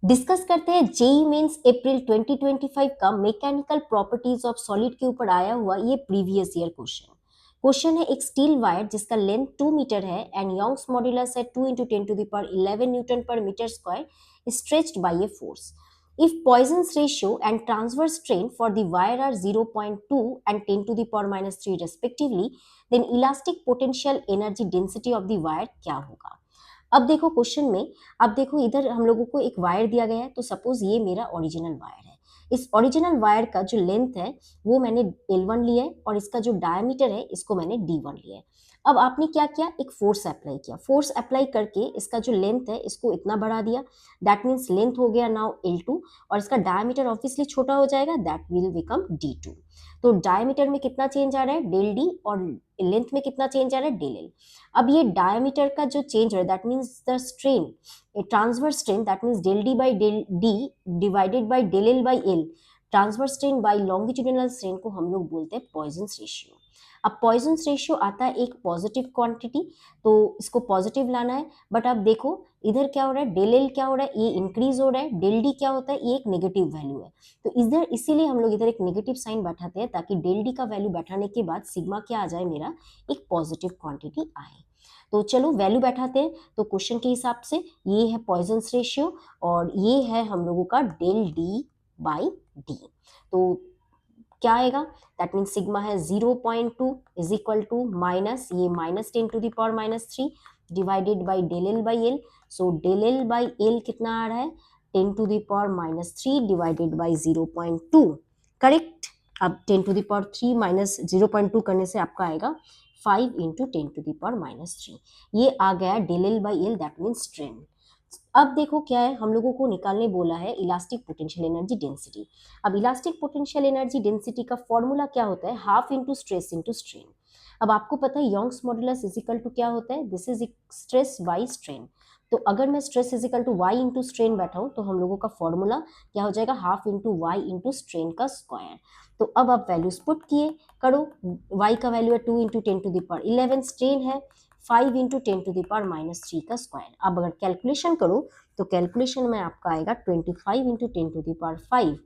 Discuss करते हैं JEE mains अप्रैल 2025 का मैकेनिकल प्रॉपर्टीज ऑफ सॉलिड के ऊपर आया हुआ ये प्रीवियस ईयर क्वेश्चन है एक स्टील वायर जिसका लेंथ 2 मीटर है एंड यंग्स मॉड्यूलस है 2 into 10 to the power 11 newton per metre square stretched by a force if Poisson's ratio and transverse strain for the wire are 0.2 and 10 to the power minus 3 respectively then elastic potential energy density of the wire क्या होगा। अब देखो question में, अब देखो इधर हम लोगों को एक वायर दिया गया है, तो सपोज ये मेरा ओरिजिनल वायर है। इस ओरिजिनल वायर का जो लेंथ है वो मैंने L1 लिया है और इसका जो डायमीटर है इसको मैंने D1 लिया है। अब आपने क्या किया, एक फोर्स अप्लाई किया, फोर्स अप्लाई करके इसका जो लेंथ है इसको इतना बढ़ा दिया, दैट मीन्स लेंथ हो गया नाउ L2 और इसका डायमीटर ऑब्वियसली छोटा हो जाएगा, दैट विल बिकम D2। तो डायमीटर में कितना चेंज आ रहा है डेल डी और लेंथ में कितना चेंज आ रहा है डेल एल। अब ये डायमीटर का जो चेंज है that means the strain, transverse strain that means del D by del D divided by del L by L, transverse strain by longitudinal strain को हम लोग बोलते हैं पॉइजन्स रेशियो। अब पॉइजन्स रेशियो आता है एक पॉजिटिव क्वांटिटी, तो इसको पॉजिटिव लाना है, बट अब देखो इधर क्या हो रहा है, डेल एल क्या हो रहा है, ये इंक्रीज हो रहा है, डेल डी क्या होता है, ये एक नेगेटिव वैल्यू है, तो इधर इसीलिए हम लोग इधर एक नेगेटिव साइन बैठाते हैं ताकि डेल डी का वैल्यू बैठाने के बाद सिग्मा क्या आ जाए, मेरा एक पॉजिटिव क्वांटिटी आए। तो चलो वैल्यू बैठाते हैं, तो क्वेश्चन के हिसाब से ये है पॉइजन्स रेशियो और ये है हम लोगों का डेल डी बाई डी। तो क्या आएगा, दैट मीन्स सिग्मा है 0.2 इज इक्वल टू माइनस ये minus 10 to the power minus 3 divided by del L by L. So del L by L कितना आ रहा है 10 to the power minus 3 divided by 0.2, correct. अब 10 टू द पावर 3 माइनस 0.2 करने से आपका आएगा 5 into 10 to the power minus 3, ये आ गया del L by L, that means strain. अब देखो क्या है, हम लोगों को निकालने बोला है इलास्टिक पोटेंशियल एनर्जी डेंसिटी। अब इलास्टिक पोटेंशियल एनर्जी डेंसिटी का फॉर्मूला क्या होता है, half into stress into strain. अब आपको पता है यंग्स मॉडुलस इजिकल टू क्या होता है, this is stress by strain. तो अगर मैं stress is equal to Y into strain बैठाऊं तो हम लोगों का फॉर्मूला क्या हो जाएगा, half into Y into strain का स्क्वायर। तो अब आप वैल्यूज पुट किए करो, वाई का वैल्यू है 2 into 10 to the power 11, strain है 5 into 10 to the power minus 3 का स्क्वायर। अब अगर कैलकुलेशन करो तो कैलकुलेशन में आपका आएगा 25 इंटू 10 टू द पावर 5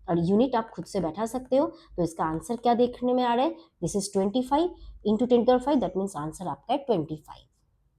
और यूनिट आप खुद से बैठा सकते हो। तो इसका आंसर क्या देखने में आ रहा है, this is 25 into 10 to the power 5, that means answer आपका है 25।